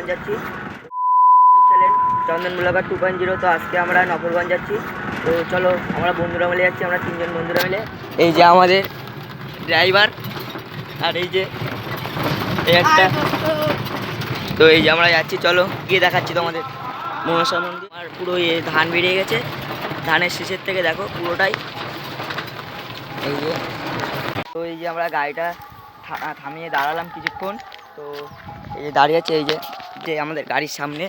নফরগঞ্জ যাচ্ছি। চ্যানেল চন্দন ব্লগার 2.0। তো আজকে আমরা নফরগঞ্জ যাচ্ছি। তো চলো আমরা বন্ধুরা মিলে যাচ্ছি, আমরা 3 জন বন্ধুরা মিলে। এই যে আমাদের ড্রাইভার, আর এই যে এই একটা। তো এই যে আমরা যাচ্ছি, চলো গিয়ে দেখাচ্ছি তোমাদের মনসা মন্দির। আর পুরো ধান বেরিয়ে গেছে, ধানের শেষের থেকে দেখো পুরোটাই। এই যে তো এই যে আমরা গাড়িটা থামিয়ে দাঁড়ালাম কিছুক্ষণ। তো এই যে দাঁড়িয়ে আছে, এই যে যে আমাদের গাড়ির সামনে,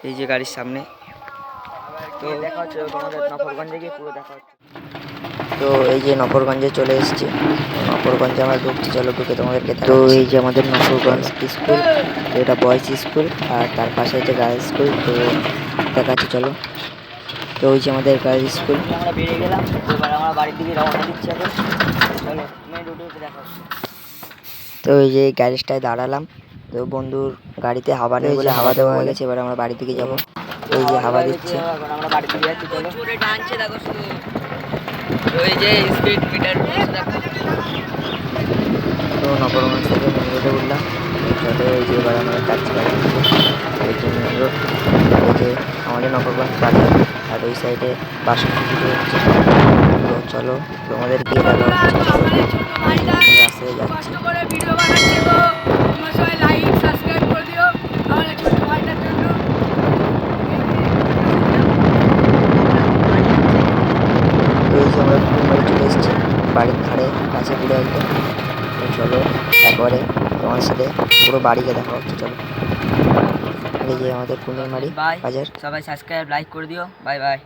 এই যে গাড়ির সামনে। তো দেখা হচ্ছে তোমাদের নফরগঞ্জে গিয়ে, পুরো দেখা হচ্ছে। তো এই যে নফরগঞ্জে চলে এসেছি, নফরগঞ্জে আমরা ঢুকছি, চলো ঢুকে তোমাদেরকে। তো এই যে আমাদের নফরগঞ্জ স্কুল, তো এটা বয়েজ স্কুল, আর তার পাশে হচ্ছে গার্লস স্কুল। তো দেখাচ্ছি চলো। তো ওই যে আমাদের গার্লস স্কুল। আমরা বেরিয়ে গেলাম, এবার আমরা বাড়ির দিকে রওনা দিচ্ছি এখন। চলো মেন রোডে উঠে দেখা হচ্ছে। তো এই যে গ্যারেজটায় দাঁড়ালাম, তো বন্ধুর গাড়িতে হাওয়া নেই বলে হাওয়া দেওয়া হয়ে গেছে। এবার আমরা বাড়ির দিকে যাবো। এই যে হাওয়া দিচ্ছে, আমরা বাড়ির দিকে যাচ্ছি। চলো টানছে দেখো শুধু, ওই যে স্পিড মিটার দেখো। তো নবরগঞ্জ থেকে মেন রোডে উঠলাম। চলো এই যে এবার আমরা যাচ্ছি বাড়ির দিকে। এই যে মেন রোড, এই যে আমাদের নবরগঞ্জ বাজার, আর ওই সাইডে বাসন্তী পুজো হচ্ছে। তো চলো তোমাদের গিয়ে দেখা হচ্ছে। রাস্তায় যাচ্ছি। তো এই যে আমরা কুমিরমারি চলে এসেছি, বাড়ির ধারে কাছে পুরো একদম। তো চলো একবারে তোমার সাথে পুরো বাড়িকে দেখা হচ্ছে। চলো এই যে আমাদের কুমিরমারি বাজার। সবাই সাবস্ক্রাইব লাইক করে দিও। Bye bye.